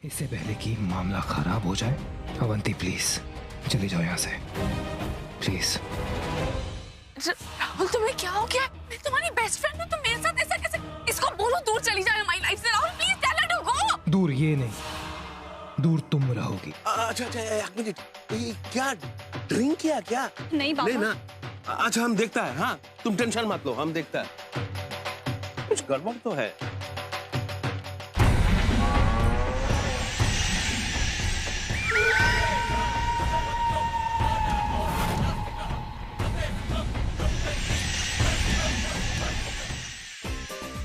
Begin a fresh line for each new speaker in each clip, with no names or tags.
इससे पहले कि मामला खराब हो जाए, अवंती प्लीज चली जाओ यहाँ से, प्लीज।
राहुल तुम्हें क्या हो गया? मैं तुम्हारी बेस्ट फ्रेंड हूँ, तुम मेरे साथ ऐसा कैसे? इसको बोलो दूर चली जाए हमारी लाइफ से। Rahul please tell her to go.
दूर ये नहीं, दूर तुम रहोगी।
अच्छा एक मिनट, ये क्या ड्रिंक किया क्या?
नहीं बाबा।
नहीं ना, अच्छा हम देखता है। हाँ तुम टेंशन मत लो, हम देखता है। कुछ गड़बड़ तो है।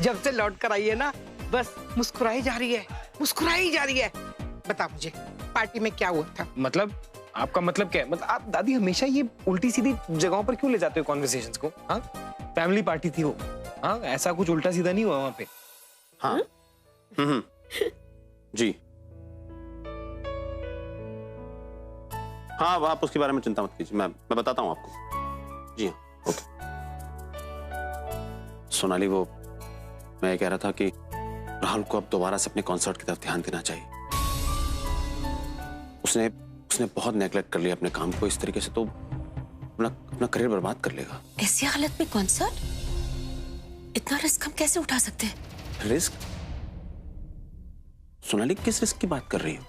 जब से लौट कर आई है ना, बस मुस्कुराई जा रही है, मुस्कुराई जा रही है। बता मुझे पार्टी में क्या हुआ था?
मतलब आपका मतलब क्या है? मतलब आप दादी हमेशा ये उल्टी सीधी जगहों पर क्यों ले जाते हो कॉन्वर्सेशंस को? हाँ फैमिली पार्टी थी वो। हाँ ऐसा कुछ उल्टा सीधा नहीं हुआ वहां पे।
हाँ जी हाँ, आप उसके बारे में चिंता मत कीजिए, मैं बताता हूँ आपको। जी हाँ ओके। सोनाली, वो मैं ये कह रहा था कि राहुल को अब दोबारा से अपने कॉन्सर्ट की तरफ ध्यान देना चाहिए। उसने बहुत नेगलेक्ट कर लिया अपने काम को, इस तरीके से तो अपना करियर बर्बाद कर लेगा।
ऐसी हालत में कॉन्सर्ट? इतना रिस्क हम कैसे उठा सकते हैं?
रिस्क? सोनाली किस रिस्क की बात कर रही हो?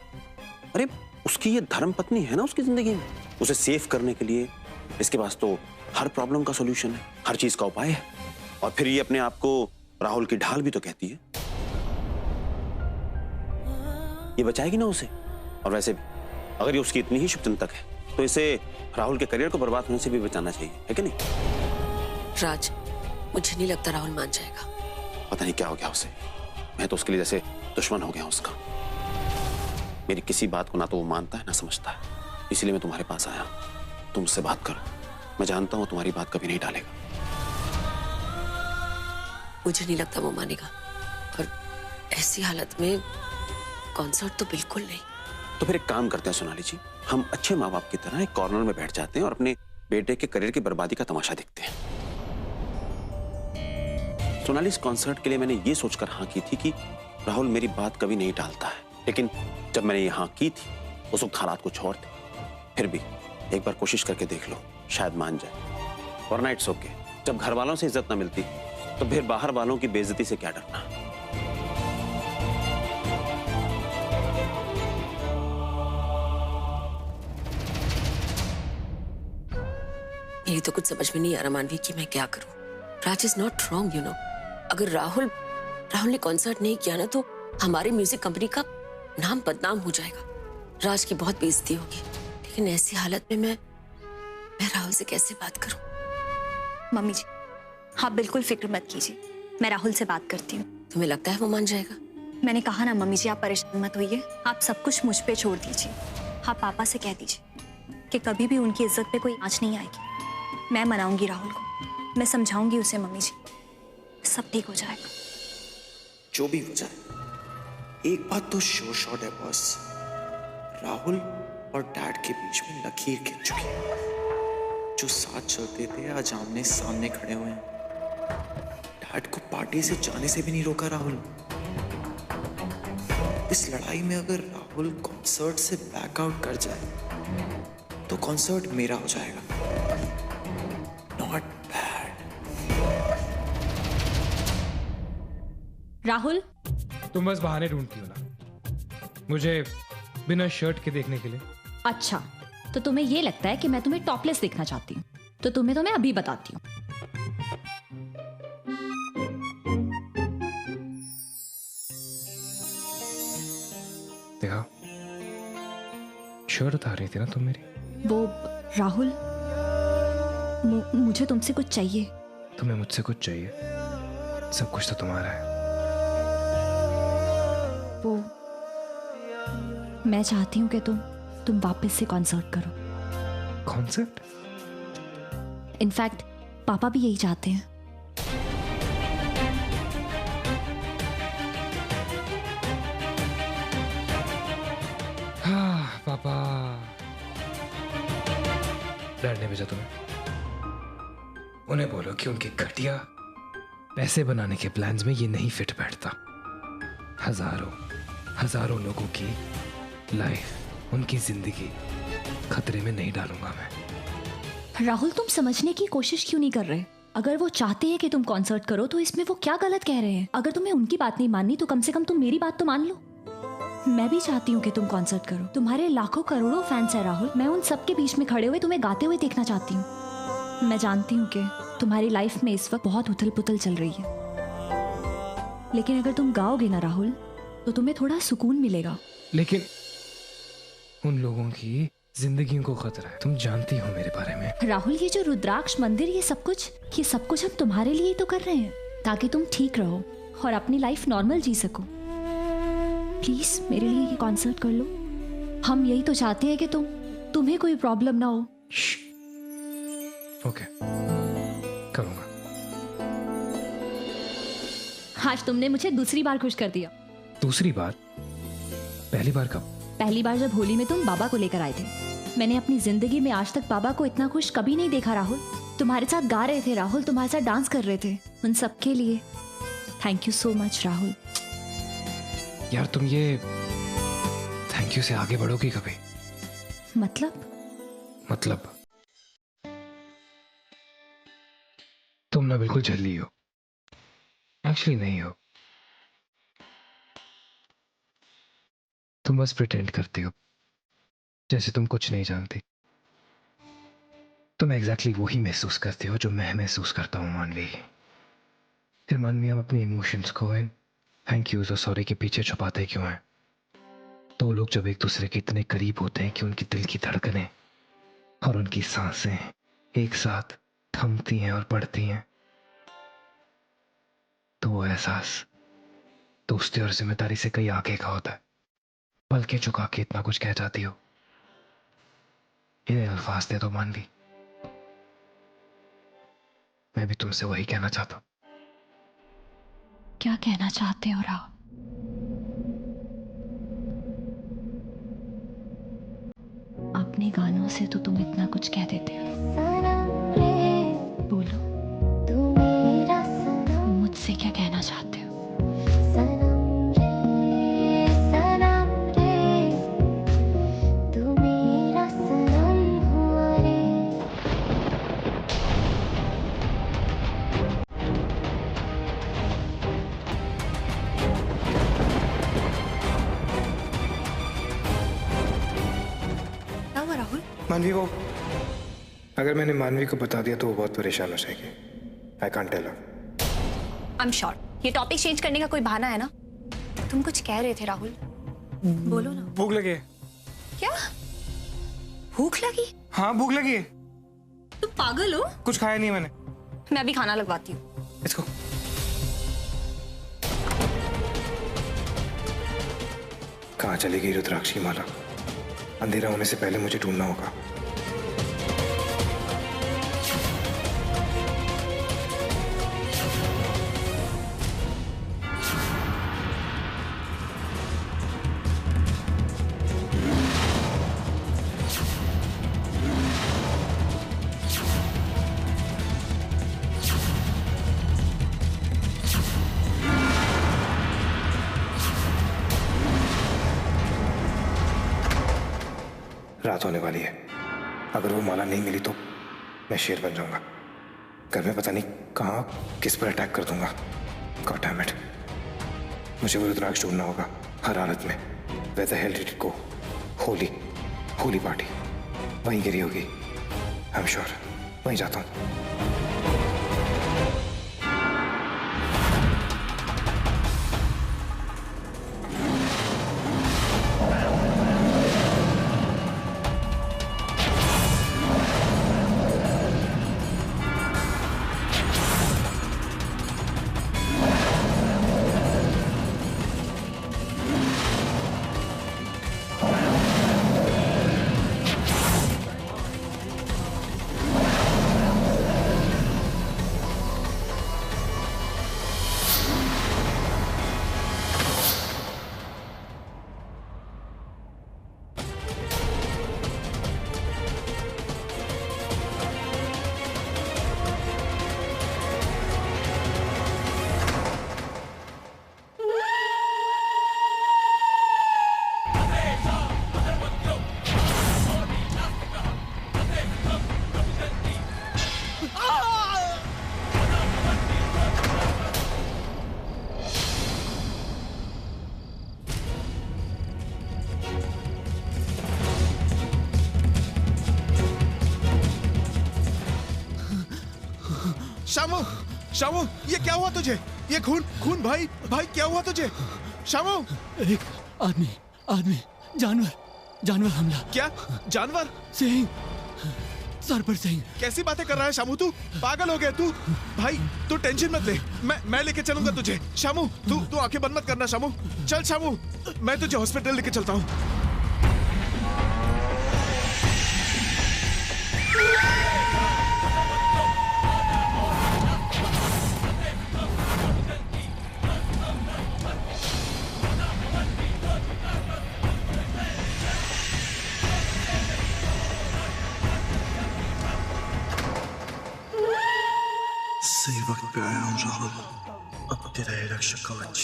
अरे उसकी ये धर्म पत्नी है ना उसकी जिंदगी में, उसे सेव करने के लिए इसके पास तो हर प्रॉब्लम का सॉल्यूशन है, हर चीज का उपाय है। और फिर ये अपने आप को राहुल की ढाल भी तो कहती है। ये बचाएगी ना उसे। और वैसे भी अगर ये उसकी इतनी ही शुभचिंतक है तो इसे राहुल के करियर को बर्बाद होने से भी बचाना चाहिए, है कि नहीं?
राज, मुझे नहीं लगता राहुल मान जाएगा।
पता नहीं क्या हो गया उसे, मैं तो उसके लिए जैसे दुश्मन हो गया उसका। मेरी किसी बात को ना तो वो मानता है ना समझता है, इसीलिए मैं तुम्हारे पास आया। तुम उससे बात करो, मैं जानता हूं तुम्हारी बात कभी नहीं टालेगा।
मुझे नहीं लगता वो मानेगा, और ऐसी हालत में कॉन्सर्ट तो बिल्कुल नहीं।
तो फिर एक काम करते हैं सोनाली जी, हम अच्छे माँ बाप की तरह एक कॉर्नर में बैठ जाते हैं और अपने बेटे के करियर की बर्बादी का तमाशा देखते हैं। सोनाली, इस कॉन्सर्ट के लिए मैंने ये सोचकर हाँ की थी कि राहुल मेरी बात कभी नहीं टालता है, लेकिन जब मैंने ये हाँ की थी उस वक्त हालात कुछ और थे। फिर भी एक बार कोशिश करके देख लो, शायद मान जाए। वरना इट्स ओके, जब घर वालों से इज्जत ना मिलती तो फिर बाहर वालों की बेइज्जती से क्या डरना।
मेरी तो कुछ समझ में नहीं आ रहा मानवी कि मैं क्या करूं। Raj is not wrong, you know. अगर राहुल ने कॉन्सर्ट नहीं किया ना तो हमारी म्यूजिक कंपनी का नाम बदनाम हो जाएगा, राज की बहुत बेइज्जती होगी। लेकिन ऐसी हालत में मैं राहुल से कैसे बात करूं?
मम्मी जी, आप बिल्कुल फिक्र मत कीजिए, मैं राहुल से बात करती हूँ।
तुम्हें लगता है वो मान जाएगा?
मैंने कहा ना मम्मी जी, आप परेशान मत होइए, आप सब कुछ मुझ पे छोड़ दीजिए। आप पापा से कह दीजिए कि कभी भी उनकी इज्जत पे कोई आंच नहीं आएगी। मैं मनाऊंगी राहुल को, मैं समझाऊंगी उसे मम्मी जी, सब ठीक हो जाएगा।
जो भी हो जाए, एक बात तो श्योर शॉट है बॉस, राहुल और डैड के बीच में लकीर गिर चुकी है। जो साथ चलते थे आज आमने सामने खड़े हुए हैं। डैड को पार्टी से जाने से भी नहीं रोका राहुल। इस लड़ाई में अगर राहुल कॉन्सर्ट से बैकआउट कर जाए तो कॉन्सर्ट मेरा हो जाएगा। Not bad.
राहुल,
तुम बस बहाने ढूंढती हो ना मुझे बिना शर्ट के देखने के लिए।
अच्छा, तो तुम्हें ये लगता है कि मैं तुम्हें टॉपलेस देखना चाहती हूँ? तो तुम्हें तो मैं अभी बताती हूँ।
देखा, शर्ट उतार रही थी ना तुम मेरी।
वो राहुल, मुझे तुमसे कुछ चाहिए।
तुम्हें मुझसे कुछ चाहिए? सब कुछ तो तुम्हारा है।
वो मैं चाहती हूँ कि तुम वापस से कॉन्सर्ट करो।
कॉन्सर्ट?
इनफैक्ट पापा भी यही चाहते हैं।
हाँ पापा, डैड ने भेजा तुम्हें। उन्हें बोलो कि उनके घटिया पैसे बनाने के प्लान्स में ये नहीं फिट बैठता। हजारों हजारों लोगों की लाइफ, उनकी जिंदगी खतरे में नहीं डालूंगा मैं।
राहुल, तुम समझने की कोशिश क्यों नहीं कर रहे? अगर वो चाहते हैं कि तुम कॉन्सर्ट करो तो इसमें वो क्या गलत कह रहे हैं? अगर तुम्हें उनकी बात नहीं माननी तो कम से कम तुम मेरी बात तो मान लो। मैं भी चाहती हूँ कि तुम कॉन्सर्ट करो। तुम्हारे लाखों करोड़ों फैंस है राहुल। मैं उन सबके बीच में खड़े हुए तुम्हें गाते हुए देखना चाहती हूँ। मैं जानती हूँ कि तुम्हारी लाइफ में इस वक्त बहुत उथल पुथल चल रही है, लेकिन अगर तुम गाओगे ना राहुल तो तुम्हें थोड़ा सुकून मिलेगा।
लेकिन उन लोगों की जिंदगियों को खतरा है, तुम जानती हो मेरे बारे में।
राहुल, ये जो रुद्राक्ष मंदिर, ये सब कुछ हम तुम्हारे लिए ही तो कर रहे हैं, ताकि तुम ठीक रहो और अपनी लाइफ नॉर्मल जी सको। प्लीज मेरे लिए ये कॉन्सर्ट कर लो। हम यही तो चाहते हैं कि तुम्हें कोई प्रॉब्लम ना हो।
ओके, करूंगा।
आज तुमने मुझे दूसरी बार खुश कर दिया।
दूसरी बार? पहली बार कब?
पहली बार जब होली में तुम बाबा को लेकर आए थे। मैंने अपनी जिंदगी में आज तक बाबा को इतना खुश कभी नहीं देखा राहुल। तुम्हारे साथ गा रहे थे राहुल, तुम्हारे साथ डांस कर रहे थे। उन सब के लिए thank you so much Rahul.
यार तुम ये थैंक यू से आगे बढ़ोगी कभी? मतलब तुम ना बिल्कुल झल्ली हो। एक्चुअली नहीं हो, तुम बस प्रिटेंड करती हो जैसे तुम कुछ नहीं जानती। तुम एग्जैक्टली वही महसूस करती हो जो मैं महसूस करता हूँ मानवी। फिर मानवी, हम अपनी इमोशंस को थैंक यूज और सॉरी के पीछे छुपाते क्यों हैं? दो लोग जब एक दूसरे के इतने करीब होते हैं कि उनकी दिल की धड़कनें और उनकी सांसें एक साथ थमती हैं और बढ़ती हैं, तो वो एहसास दोस्ती और जिम्मेदारी से कहीं आगे का होता है। बल्कि झुका के इतना कुछ कह जाती हो। इन्हें अल्फाज दे दो मानवी। मैं भी तुमसे वही कहना चाहता हूँ।
क्या कहना चाहते हो राहुल? अपने गानों से तो तुम इतना कुछ कह देते हो। बोलो, मुझसे क्या कहना चाहते हो?
मानवी को, अगर मैंने मानवी को बता दिया तो वो बहुत परेशान हो जाएगी। I can't tell her.
I am sure ये टॉपिक चेंज करने का कोई बहाना है ना। तुम कुछ कह रहे थे राहुल, बोलो ना।
भूख लगी है।
क्या भूख लगी?
हाँ भूख लगी है।
तुम पागल हो?
कुछ खाया नहीं मैंने।
मैं अभी खाना लगवाती हूँ।
इसको
कहाँ चली गई रुद्राक्ष की माला? अंधेरा होने से पहले मुझे ढूंढना होगा। रात होने वाली है। अगर वो माला नहीं मिली तो मैं शेर बन जाऊंगा। घर में पता नहीं कहाँ किस पर अटैक कर दूंगा। गॉड डैम इट, मुझे वो रुद्राक्ष ढूंढना होगा हर हालत में। Where the hell did it go? Holi party वहीं गिरी होगी। आई एम श्योर, वहीं जाता हूँ।
शामू, शामू, ये क्या हुआ तुझे? ये खून खून भाई, भाई क्या हुआ तुझे? शामू,
एक आदमी जानवर हमला।
क्या जानवर?
सिंह, सर पर सिंह।
कैसी बातें कर रहा है शामू? तू पागल हो गया तू? भाई तू टेंशन मत ले, मैं लेके चलूंगा तुझे। शामू तू आंखें बंद मत करना शामू। चल शामू, मैं तुझे हॉस्पिटल लेके चलता हूँ।
सही वक्त पे आया हूँ राहुल। अब तेरा ये रक्षा कवच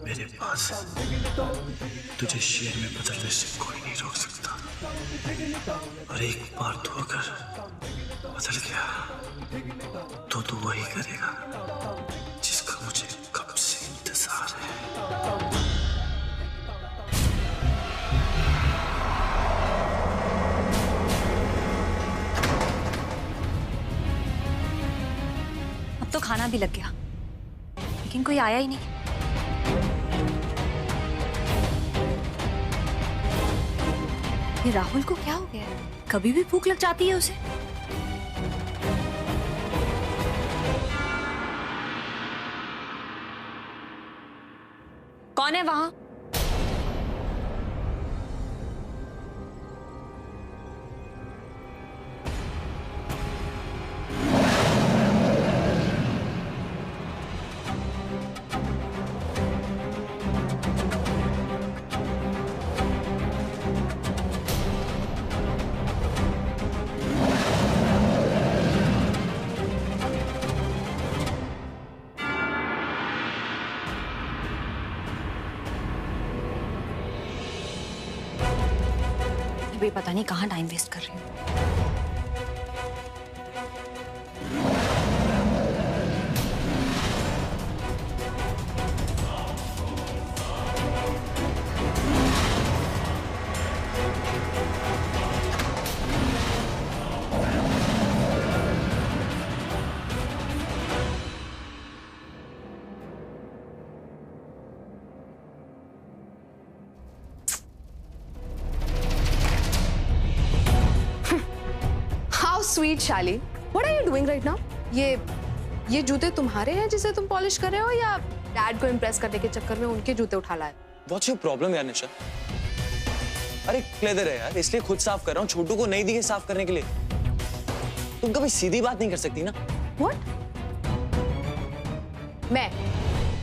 मेरे पास है। तुझे शेर में बदलने से कोई नहीं रोक सकता। और एक बार तू अगर बदल गया तो तू वही करेगा जिसका मुझे कब से इंतजार है।
तो खाना भी लग गया, लेकिन कोई आया ही नहीं। ये राहुल को क्या हो गया है? कभी भी भूख लग जाती है उसे। कौन है वहां? पता नहीं कहां टाइम वेस्ट कर रही हूँ।
Sweet Shali, what are you doing right now? ये जूते तुम्हारे हैं जिसे तुम पॉलिश कर रहे हो, या डैड को इम्प्रेस करने के चक्कर में उनके जूते उठा लाए?
व्हाट्स योर प्रॉब्लम यार निशा? अरे लेदर है यार, इसलिए खुद साफ कर रहा हूँ, छोटू को नहीं दिए साफ करने के लिए। तुम कभी सीधी बात नहीं कर सकती ना?
व्हाट?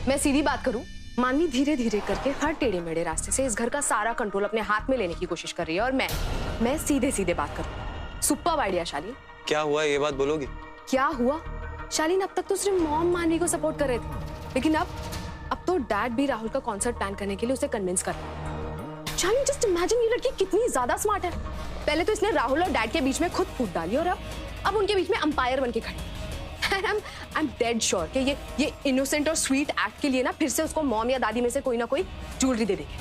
मैं सीधी बात करूं? मानवी धीरे धीरे करके हर टेढ़े मेढ़े रास्ते से इस घर का सारा कंट्रोल अपने हाथ में लेने की कोशिश कर रही है, और मैं सीधे सीधे बात करूं। सुपर आइडिया शालीन।
क्या हुआ, ये बात बोलोगी?
क्या हुआ? शालीन, अब तक तो सिर्फ मॉम मानवी को सपोर्ट कर रहे थे, लेकिन अब तो डैड भी राहुल का कॉन्सर्ट प्लान करने के लिए उसे कन्विंस कर रहे हैं। शालीन, जस्ट इमेजिन, ये लड़की कितनी ज्यादा स्मार्ट है। पहले तो इसने राहुल और डैड के बीच में खुद फूट डाली, और अब उनके बीच में अंपायर बन के खड़ी। आई एम डेड श्योर कि ये इनोसेंट और स्वीट एक्ट के लिए ना फिर से उसको मॉम या दादी में से कोई ना कोई ज्वेलरी दे देंगे।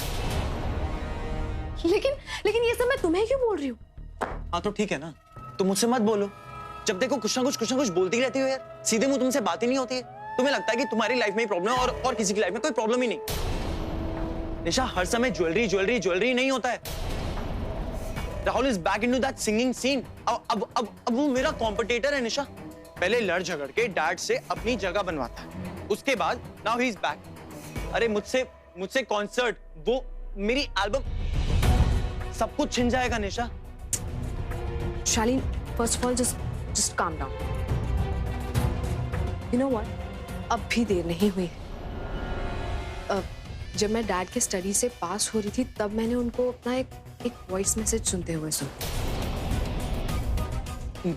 लेकिन ये सब मैं तुम्हें क्यों बोल रही हूँ?
हाँ तो ठीक है ना, तुम मुझसे मत बोलो। जब देखो कुछ ना कुछ बोलती रहती हो यार, सीधे मुंह तुमसे बात ही नहीं होती है। तुम्हें लगता है कि तुम्हारी लाइफ में ही प्रॉब्लम है और किसी की लाइफ में कोई प्रॉब्लम ही नहीं। निशा, हर समय ज्वेलरी नहीं होता है। Rahul is back into that singing scene. अब वो मेरा कॉम्पिटिटर है निशा। पहले लड़ झगड़ के डैड से अपनी जगह बनवाता है, उसके बाद नाउ ही इज बैक। अरे मुझसे कॉन्सर्ट, वो मेरी एल्बम, सब कुछ छिन जाएगा Nisha.
Shaleen, first of all just calm down. You know what, अब भी देर नहीं हुई। जब मैं डैड के स्टडी से पास हो रही थी, तब मैंने उनको अपना एक वॉइस मैसेज सुनते हुए सुना।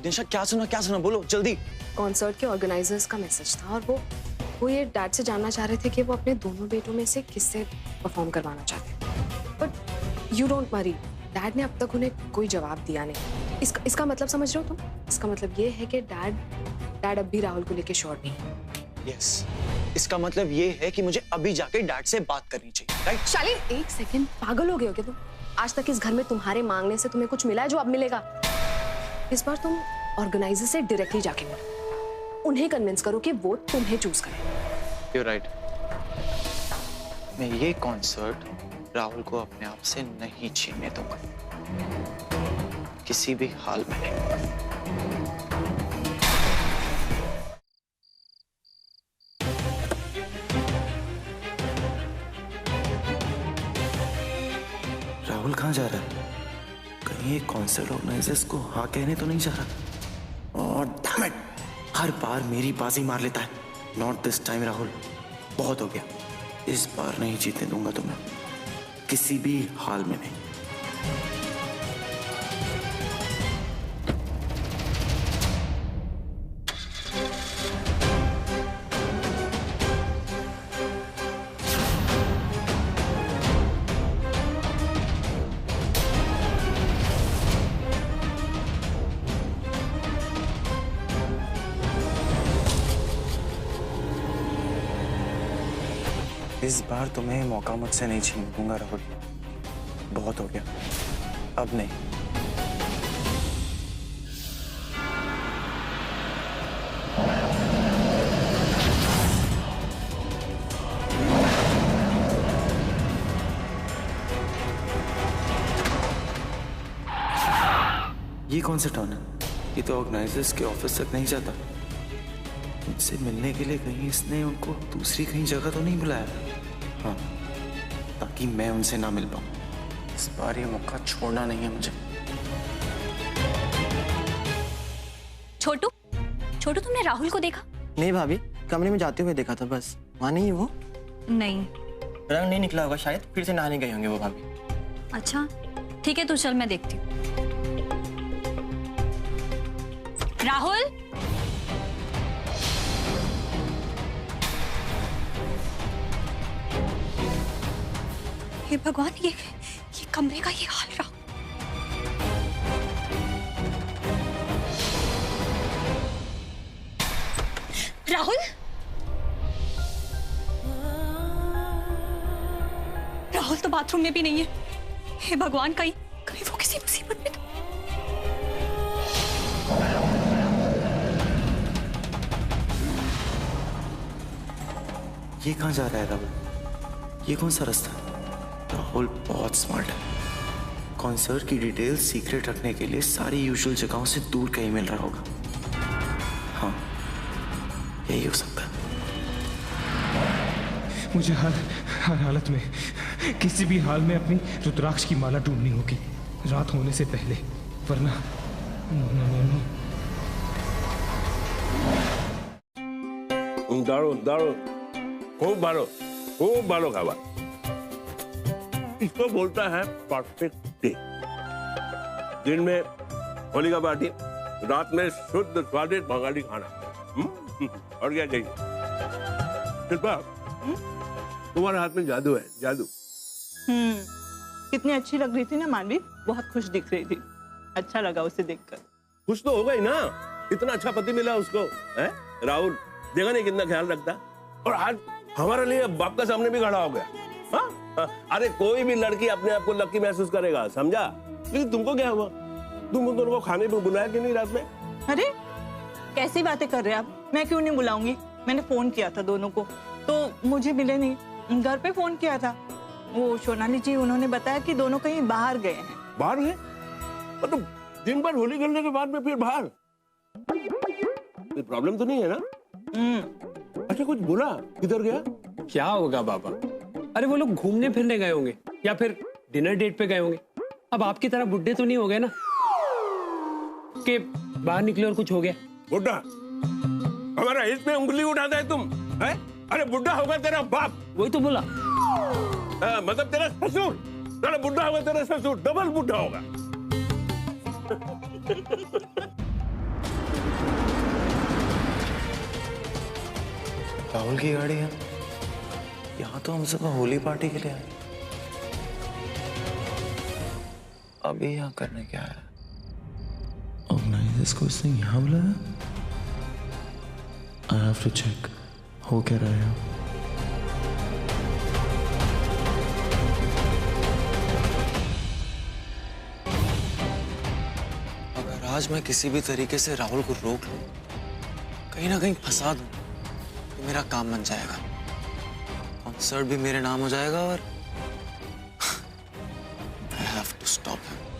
निशा, क्या सुना बोलो जल्दी।
कॉन्सर्ट के ऑर्गेनाइजर्स का मैसेज था, और वो ये डैड से जानना चाह रहे थे कि वो अपने दोनों बेटों में से किससे परफॉर्म करवाना चाहते हैं। But you don't worry, dad ने अब तक उन्हें कोई जवाब दिया नहीं। इसका मतलब समझ रहे हो तुम? इसका मतलब ये है कि डैड अब भी राहुल को लेके श्योर नहीं।
यस, इसका मतलब ये है कि मुझे अभी जाके डैड से बात करनी चाहिए, राइट?
शालीन, एक सेकंड, पागल हो गए हो क्या तुम? आज तक इस घर में तुम्हारे मांगने से तुम्हें कुछ मिला है जो अब मिलेगा? इस बार तुम ऑर्गेनाइजर से डायरेक्टली जाके मिलो। उन्हें कन्विंस करो कि वो तुम्हें चूज करें।
You're right. मैं ये कॉन्सर्ट राहुल को अपने आप से नहीं छीनने दूंगा, किसी भी हाल में नहीं।
राहुल कहाँ जा रहा है? कहीं ये कॉन्सर्ट ऑर्गेनाइजर्स को हाँ कहने तो नहीं जा रहा? और डैम इट, हर बार मेरी बाजी मार लेता है। नॉट दिस टाइम राहुल, बहुत हो गया। इस बार नहीं जीतने दूंगा तुम्हें, किसी भी हाल में नहीं। इस बार तुम्हें मौका मुझसे नहीं छीन दूंगा राहुल, बहुत हो गया, अब नहीं। ये कौन सा टर्न है? ये तो ऑर्गेनाइजर्स के ऑफिस तक नहीं जाता। मुझसे मिलने के लिए कहीं इसने उनको दूसरी कहीं जगह तो नहीं बुलाया? हाँ, ताकि मैं उनसे ना मिल पाऊं। इस बार ये मौका छोड़ना नहीं है मुझे।
छोटू, छोटू तुमने राहुल को देखा?
नहीं भाभी, कमरे में जाते हुए देखा था बस। वहां नहीं है वो?
नहीं।
रंग नहीं निकला होगा शायद, फिर से नहाने गए होंगे वो भाभी।
अच्छा ठीक है, तू चल, मैं देखती हूँ। राहुल, हे भगवान, ये कमरे का ये हाल रहा। राहुल, राहुल तो बाथरूम में भी नहीं है। हे भगवान, कहीं वो किसी मुसीबत में तो।
ये कहाँ जा रहा है राहुल? ये कौन सा रास्ता है? राहुल बहुत स्मार्ट है। कॉन्सर्ट की डिटेल्स सीक्रेट रखने के लिए सारी यूजुअल जगहों से दूर कहीं मिल रहा होगा। हाँ, यही हो सकता है।
मुझे हर हालत में, किसी भी हाल में अपनी रुद्राक्ष की माला ढूंढनी होगी, रात होने से पहले, वरना
दारू दारू खूब भालो खावा। इसको बोलता है परफेक्ट डे। दिन में होली का पार्टी, रात में शुद्ध स्वादिष्ट बंगाली खाना। और क्या चाहिए? शिल्पा, तुम्हारे हाथ में जादू है, जादू।
कितनी अच्छी लग रही थी ना मानवी, बहुत खुश दिख रही थी। अच्छा लगा उसे देखकर।
खुश तो हो गई ना, इतना अच्छा पति मिला उसको, है? राहुल देखा नहीं कितना ख्याल रखता, और आज हमारे लिए बाप का सामने भी खड़ा हो गया। हाँ? अरे कोई भी लड़की अपने आप को लकी महसूस करेगा, समझा? लेकिन तुमको क्या हुआ? तुम दोनों को खाने पे बुलाया कि नहीं रात में?
अरे कैसी बातें कर रहे हैं आप? मैं क्यों नहीं बुलाऊंगी? मैंने फोन किया था दोनों को, तो मुझे मिले नहीं। घर पे फोन किया था, वो सोनाली जी उन्होंने बताया कि दोनों कहीं बाहर गए हैं।
बाहर गए? मतलब दिन भर होली खेलने के बाद में फिर बाहर? कोई प्रॉब्लम तो नहीं है ना? अच्छा कुछ बोला? किधर गया?
क्या होगा बाबा? अरे वो लोग घूमने फिरने गए होंगे या फिर डिनर डेट पे गए होंगे। अब आपकी तरह बुड्ढे तो नहीं हो गए ना कि बाहर निकले और कुछ हो गया।
बुड्ढा? हमारा हित पे उंगली उठाता है तुम, है? अरे बुड्ढा होगा तेरा बाप।
वही तो बोला।
मतलब तेरा ससुर। तेरा बुड्ढा होगा तेरा ससुर, डबल बुड्ढा होगा।
राहुल की गाड़ी है। यहाँ तो हम सब होली पार्टी के लिए आए, अभी यहाँ करने क्या है? ऑर्गेनाइजर्स को इसने यहाँ बुलाया? आई हैव टू चेक हो क्या रहा है। अगर आज मैं किसी भी तरीके से राहुल को रोक लूं,
कहीं ना कहीं फंसा दूं तो मेरा काम बन जाएगा, कॉन्सर्ट भी मेरे नाम हो जाएगा और I have to stop him.